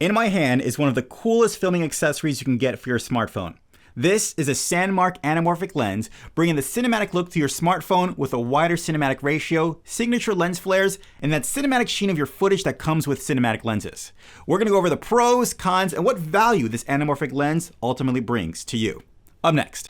In my hand is one of the coolest filming accessories you can get for your smartphone. This is a Sandmarc Anamorphic lens, bringing the cinematic look to your smartphone with a wider cinematic ratio, signature lens flares, and that cinematic sheen of your footage that comes with cinematic lenses. We're going to go over the pros, cons, and what value this anamorphic lens ultimately brings to you. Up next.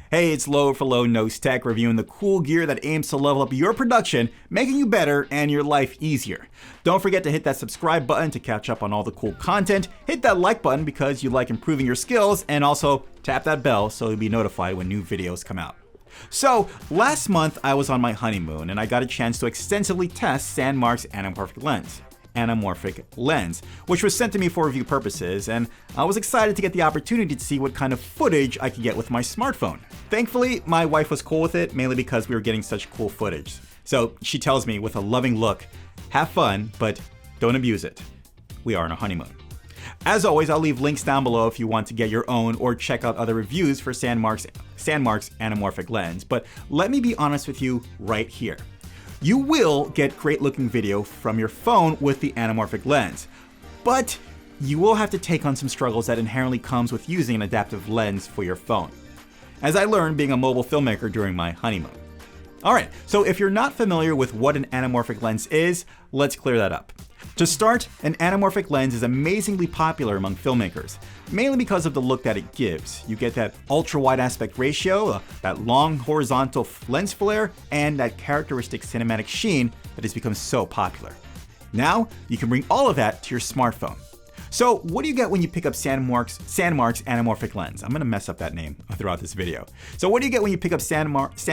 Hey, it's Low for Low Nose Tech, reviewing the cool gear that aims to level up your production, making you better and your life easier. Don't forget to hit that subscribe button to catch up on all the cool content, hit that like button because you like improving your skills, and also tap that bell so you'll be notified when new videos come out. So, last month I was on my honeymoon and I got a chance to extensively test Sandmarc's Anamorphic Lens, which was sent to me for review purposes, and I was excited to get the opportunity to see what kind of footage I could get with my smartphone. Thankfully, my wife was cool with it, mainly because we were getting such cool footage. So she tells me with a loving look, have fun, but don't abuse it. We are on a honeymoon. As always, I'll leave links down below if you want to get your own or check out other reviews for Sandmarc's Anamorphic Lens, but let me be honest with you right here. You will get great looking video from your phone with the anamorphic lens, but you will have to take on some struggles that inherently comes with using an adaptive lens for your phone, as I learned being a mobile filmmaker during my honeymoon. Alright, so if you're not familiar with what an anamorphic lens is, let's clear that up. To start, an anamorphic lens is amazingly popular among filmmakers, mainly because of the look that it gives. You get that ultra-wide aspect ratio, that long horizontal lens flare, and that characteristic cinematic sheen that has become so popular. Now, you can bring all of that to your smartphone. So, what do you get when you pick up Sandmarc's Anamorphic Lens? I'm gonna mess up that name throughout this video. So, what do you get when you pick up Sandmarc's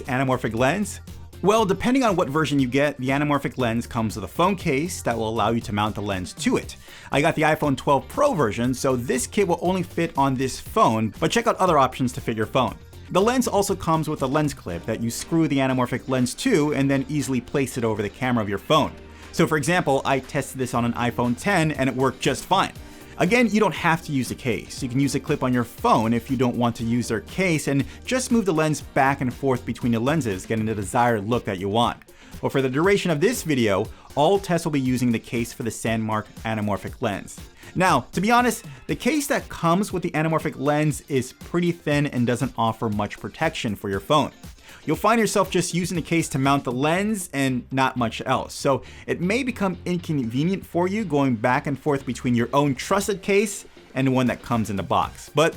Anamorphic Lens? Well, depending on what version you get, the anamorphic lens comes with a phone case that will allow you to mount the lens to it. I got the iPhone 12 Pro version, so this kit will only fit on this phone, but check out other options to fit your phone. The lens also comes with a lens clip that you screw the anamorphic lens to and then easily place it over the camera of your phone. So for example, I tested this on an iPhone 10 and it worked just fine. Again, you don't have to use a case. You can use a clip on your phone if you don't want to use their case and just move the lens back and forth between the lenses, getting the desired look that you want. But for the duration of this video, all tests will be using the case for the Sandmarc Anamorphic Lens. Now, to be honest, the case that comes with the anamorphic lens is pretty thin and doesn't offer much protection for your phone. You'll find yourself just using the case to mount the lens and not much else. So it may become inconvenient for you going back and forth between your own trusted case and the one that comes in the box. But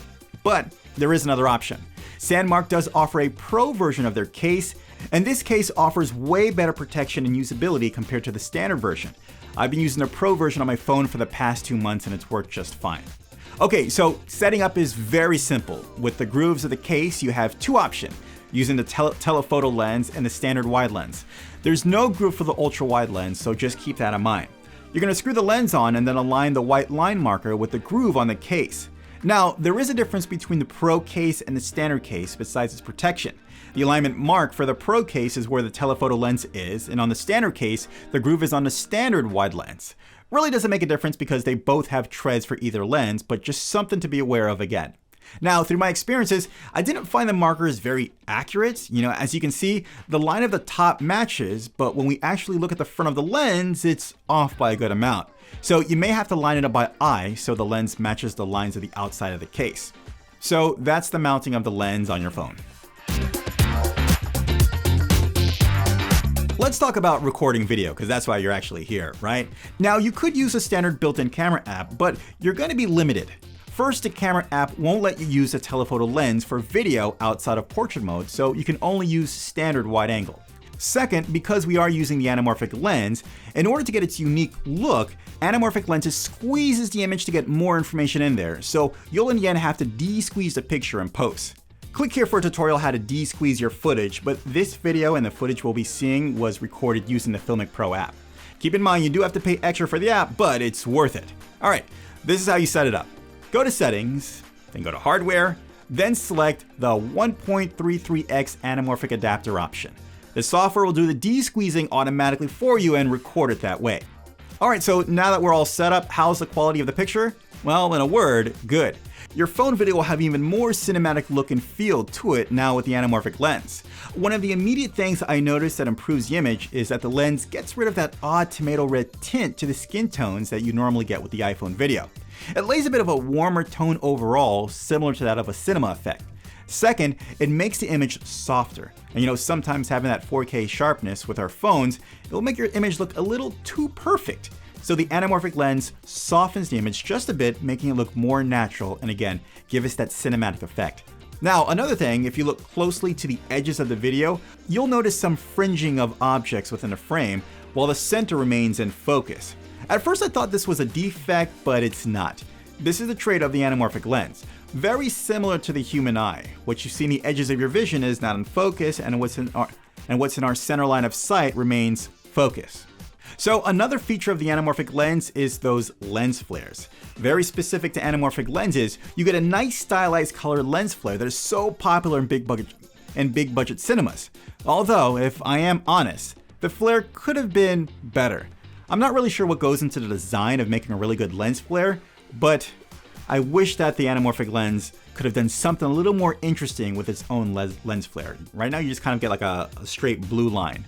there is another option. Sandmarc does offer a pro version of their case, and this case offers way better protection and usability compared to the standard version. I've been using the pro version on my phone for the past 2 months and it's worked just fine. Okay, so setting up is very simple. With the grooves of the case, you have two options, using the telephoto lens and the standard wide lens. There's no groove for the ultra wide lens, so just keep that in mind. You're gonna screw the lens on and then align the white line marker with the groove on the case. Now, there is a difference between the Pro case and the standard case besides its protection. The alignment mark for the Pro case is where the telephoto lens is, and on the standard case, the groove is on the standard wide lens. Really doesn't make a difference because they both have treads for either lens, but just something to be aware of again. Now, through my experiences, I didn't find the markers very accurate. As you can see, the line of the top matches, but when we actually look at the front of the lens, it's off by a good amount. So you may have to line it up by eye so the lens matches the lines of the outside of the case. So that's the mounting of the lens on your phone. Let's talk about recording video, because that's why you're actually here, right? Now, you could use a standard built-in camera app, but you're going to be limited. First, the camera app won't let you use a telephoto lens for video outside of portrait mode, so you can only use standard wide angle. Second, because we are using the anamorphic lens, in order to get its unique look, anamorphic lenses squeezes the image to get more information in there, so you'll in the end have to de-squeeze the picture in post. Click here for a tutorial how to de-squeeze your footage, but this video and the footage we'll be seeing was recorded using the Filmic Pro app. Keep in mind you do have to pay extra for the app, but it's worth it. Alright, this is how you set it up. Go to Settings, then go to Hardware, then select the 1.33x anamorphic adapter option. The software will do the de-squeezing automatically for you and record it that way. Alright, so now that we're all set up, how's the quality of the picture? Well, in a word, good. Your phone video will have even more cinematic look and feel to it now with the anamorphic lens. One of the immediate things I noticed that improves the image is that the lens gets rid of that odd tomato red tint to the skin tones that you normally get with the iPhone video. It lays a bit of a warmer tone overall, similar to that of a cinema effect. Second, it makes the image softer. And sometimes having that 4K sharpness with our phones, it will make your image look a little too perfect. So the anamorphic lens softens the image just a bit, making it look more natural and again, give us that cinematic effect. Now, another thing, if you look closely to the edges of the video, you'll notice some fringing of objects within a frame while the center remains in focus. At first I thought this was a defect, but it's not. This is a trait of the anamorphic lens. Very similar to the human eye. What you see in the edges of your vision is not in focus, and what's in our center line of sight remains focus. So another feature of the anamorphic lens is those lens flares. Very specific to anamorphic lenses, you get a nice stylized color lens flare that is so popular in big budget cinemas. Although, if I am honest, the flare could have been better. I'm not really sure what goes into the design of making a really good lens flare, but I wish that the anamorphic lens could have done something a little more interesting with its own lens flare. Right now you just kind of get like a straight blue line.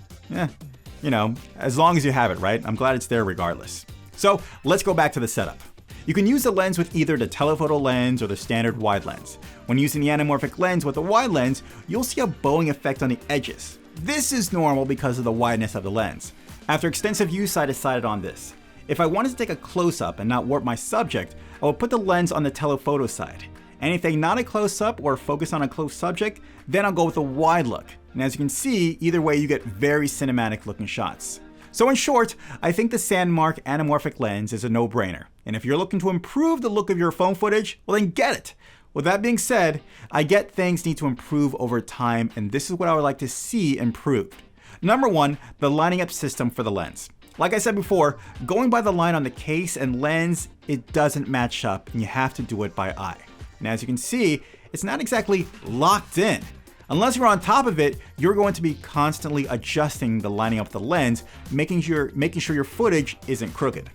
As long as you have it, right? I'm glad it's there regardless. So let's go back to the setup. You can use the lens with either the telephoto lens or the standard wide lens. When using the anamorphic lens with the wide lens, you'll see a bowing effect on the edges. This is normal because of the wideness of the lens. After extensive use, I decided on this. If I wanted to take a close-up and not warp my subject, I will put the lens on the telephoto side. Anything not a close-up or focus on a close subject, then I'll go with a wide look. And as you can see, either way you get very cinematic looking shots. So in short, I think the Sandmarc Anamorphic Lens is a no-brainer. And if you're looking to improve the look of your phone footage, well then get it. With that being said, I get things need to improve over time, and this is what I would like to see improved. Number one, the lining up system for the lens. Like I said before, going by the line on the case and lens, it doesn't match up and you have to do it by eye. And as you can see, it's not exactly locked in. Unless you're on top of it, you're going to be constantly adjusting the lining up of the lens, making sure your footage isn't crooked.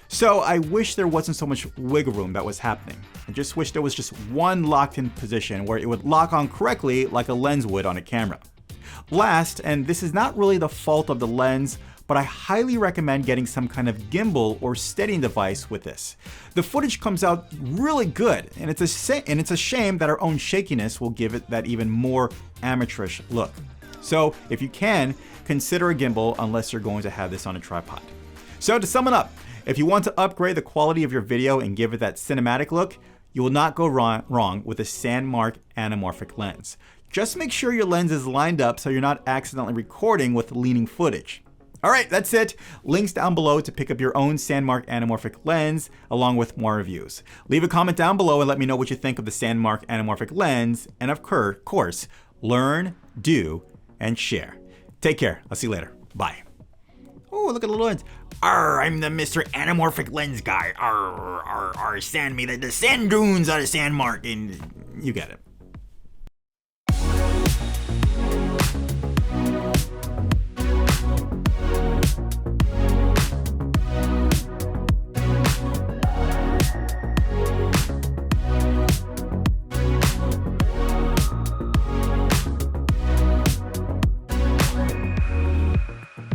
So I wish there wasn't so much wiggle room that was happening. I just wish there was just one locked in position where it would lock on correctly like a lens would on a camera. Last, and this is not really the fault of the lens, but I highly recommend getting some kind of gimbal or steadying device with this. The footage comes out really good, and it's a shame that our own shakiness will give it that even more amateurish look. So if you can, consider a gimbal unless you're going to have this on a tripod. So to sum it up, if you want to upgrade the quality of your video and give it that cinematic look, you will not go wrong with the Sandmarc Anamorphic Lens. Just make sure your lens is lined up so you're not accidentally recording with leaning footage. Alright, that's it. Links down below to pick up your own Sandmarc Anamorphic Lens, along with more reviews. Leave a comment down below and let me know what you think of the Sandmarc Anamorphic Lens, and of course, learn, do, and share. Take care. I'll see you later. Bye. Oh, look at the little lens. Arr, I'm the Mr. Anamorphic Lens guy. Arr, arr, arr, sand me the sand dunes out of Sandmarc, and you get it.